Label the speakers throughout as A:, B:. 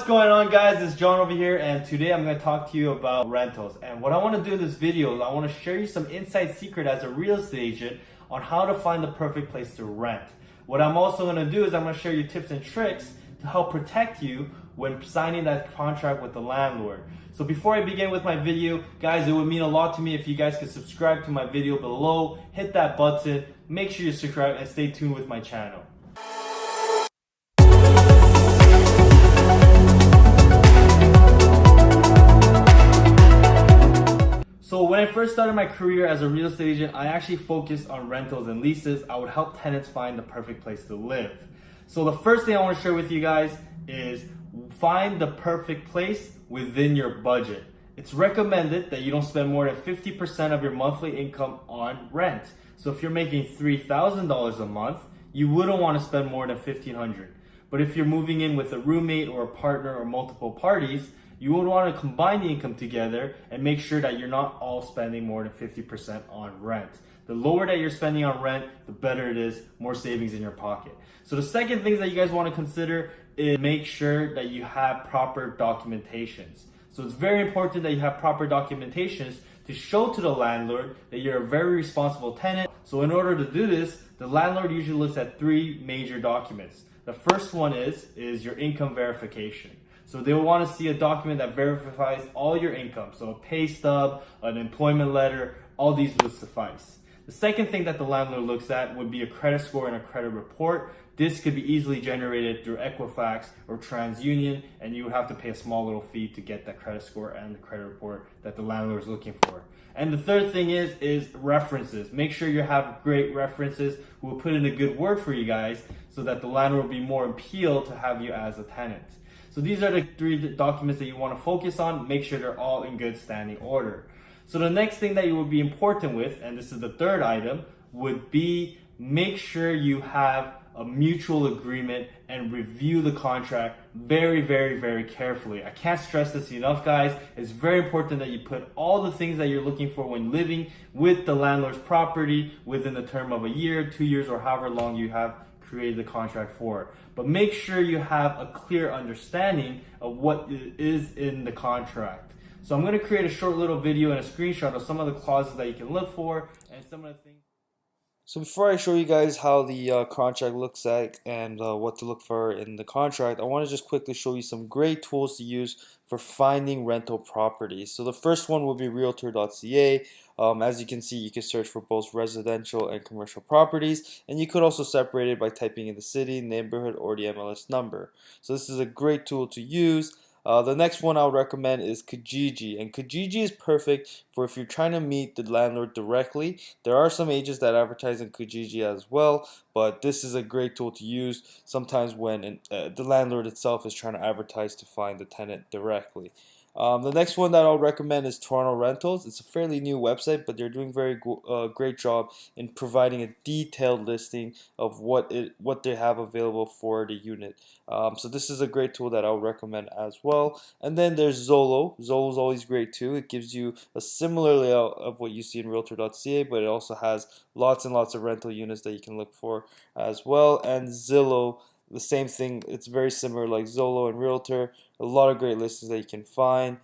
A: going on, guys? It's John over here, and today I'm going to talk to you about rentals. And what I want to do in this video is I want to share you some inside secret as a real estate agent on how to find the perfect place to rent. What I'm also going to do is I'm going to share you tips and tricks to help protect you when signing that contract with the landlord. So before I begin with my video, guys, it would mean a lot to me if you guys could subscribe to my video below, hit that button, make sure you subscribe, and stay tuned with my channel. So when I first started my career as a real estate agent, I actually focused on rentals and leases. I would help tenants find the perfect place to live. So the first thing I want to share with you guys is find the perfect place within your budget. It's recommended that you don't spend more than 50% of your monthly income on rent. So if you're making $3,000 a month, you wouldn't want to spend more than $1,500. But if you're moving in with a roommate or a partner or multiple parties, you would want to combine the income together and make sure that you're not all spending more than 50% on rent. The lower that you're spending on rent, the better it is, more savings in your pocket. So the second thing that you guys want to consider is make sure that you have proper documentations. So it's very important that you have proper documentations to show to the landlord that you're a very responsible tenant. So in order to do this, the landlord usually looks at three major documents. The first one is your income verification. So they will want to see a document that verifies all your income. So a pay stub, an employment letter, all these would suffice. The second thing that the landlord looks at would be a credit score and a credit report. This could be easily generated through Equifax or TransUnion, and you would have to pay a small little fee to get that credit score and the credit report that the landlord is looking for. And the third thing is references. Make sure you have great references who will put in a good word for you guys so that the landlord will be more appealed to have you as a tenant. So these are the three documents that you want to focus on. Make sure they're all in good standing order. So the next thing that you would be important with, and this is the third item, would be make sure you have a mutual agreement and review the contract very, very, very carefully. I can't stress this enough, guys. It's very important that you put all the things that you're looking for when living with the landlord's property within the term of a year, 2 years, or however long you have created the contract for. But make sure you have a clear understanding of what is in the contract. So I'm going to create a short little video and a screenshot of some of the clauses that you can look for and some of the things. So before I show you guys how the contract looks like and what to look for in the contract, I want to just quickly show you some great tools to use for finding rental properties. So the first one will be realtor.ca. As you can see, you can search for both residential and commercial properties, and you could also separate it by typing in the city, neighborhood, or the MLS number. So this is a great tool to use. The next one I would recommend is Kijiji, and Kijiji is perfect for if you're trying to meet the landlord directly. There are some agents that advertise in Kijiji as well, but this is a great tool to use sometimes when the landlord itself is trying to advertise to find the tenant directly. The next one that I'll recommend is Toronto Rentals. It's a fairly new website, but they're doing very great job in providing a detailed listing of what they have available for the unit. So this is a great tool that I'll recommend as well. And then there's Zillow. Zillow is always great too. It gives you a similar layout of what you see in Realtor.ca, but it also has lots and lots of rental units that you can look for as well. And Zillow, the same thing. It's very similar like Zillow and Realtor. A lot of great listings that you can find.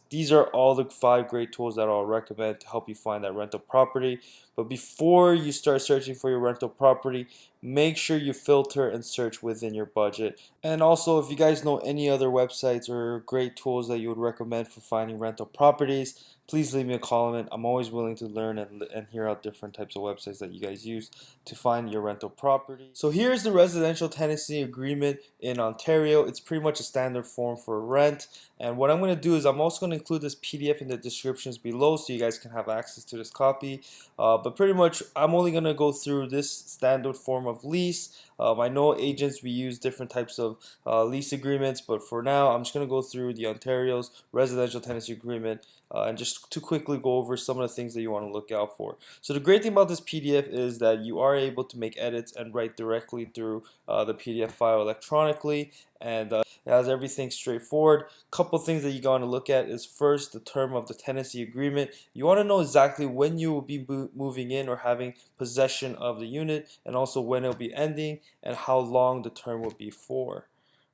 A: These are all the 5 great tools that I'll recommend to help you find that rental property. But before you start searching for your rental property, make sure you filter and search within your budget. And also, if you guys know any other websites or great tools that you would recommend for finding rental properties, please leave me a comment. I'm always willing to learn and hear out different types of websites that you guys use to find your rental property. So here's the residential tenancy agreement in Ontario. It's pretty much a standard form for rent. And what I'm going to do is I'm also going to include this PDF in the descriptions below so you guys can have access to this copy. But pretty much I'm only going to go through this standard form of lease. I know agents, we use different types of lease agreements, but for now I'm just going to go through the Ontario's residential tenancy agreement and just to quickly go over some of the things that you want to look out for. So the great thing about this PDF is that you are able to make edits and write directly through the PDF file electronically, and it has everything straightforward. Couple things that you want to look at is first the term of the tenancy agreement. You want to know exactly when you will be moving in or having possession of the unit, and also when it will be ending and how long the term will be for.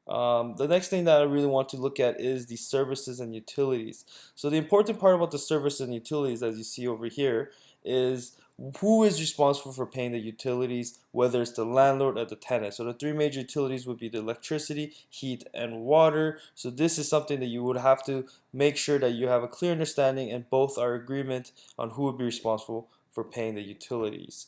B: The next thing that I really want to look at is the services and utilities. So the important part about the services and utilities, as you see over here, is who is responsible for paying the utilities, whether it's the landlord or the tenant. So the three major utilities would be the electricity, heat, and water. So this is something that you would have to make sure that you have a clear understanding and both are agreement on who would be responsible for paying the utilities.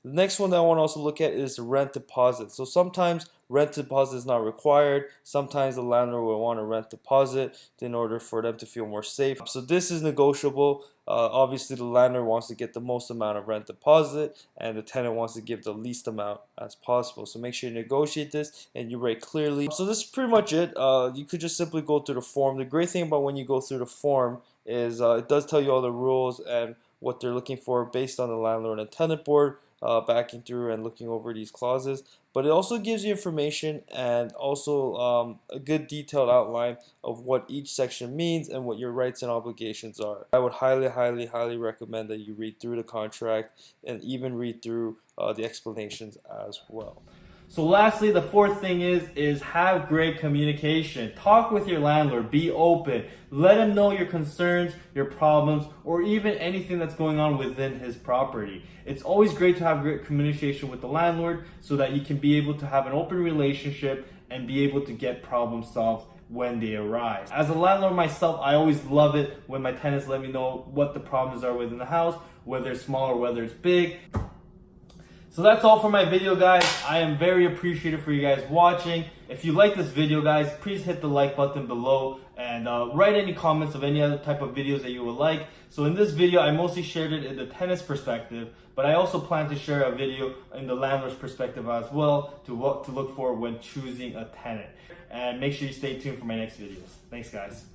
B: The next one that I want to also look at is rent deposit. So sometimes rent deposit is not required. Sometimes the landlord will want a rent deposit in order for them to feel more safe. So this is negotiable. Obviously, the landlord wants to get the most amount of rent deposit, and the tenant wants to give the least amount as possible. So make sure you negotiate this and you write clearly. So this is pretty much it. You could just simply go through the form. The great thing about when you go through the form is it does tell you all the rules and what they're looking for based on the landlord and tenant board. Backing through and looking over these clauses, but it also gives you information and also a good detailed outline of what each section means and what your rights and obligations are. I would highly recommend that you read through the contract and even read through the explanations as well.
A: So lastly, the fourth thing is have great communication. Talk with your landlord, be open. Let him know your concerns, your problems, or even anything that's going on within his property. It's always great to have great communication with the landlord so that you can be able to have an open relationship and be able to get problems solved when they arise. As a landlord myself, I always love it when my tenants let me know what the problems are within the house, whether it's small or whether it's big. So that's all for my video, guys. I am very appreciative for you guys watching. If you like this video, guys, please hit the like button below and write any comments of any other type of videos that you would like. So in this video, I mostly shared it in the tenant's perspective, but I also plan to share a video in the landlord's perspective as well to what to look for when choosing a tenant. And make sure you stay tuned for my next videos. Thanks, guys.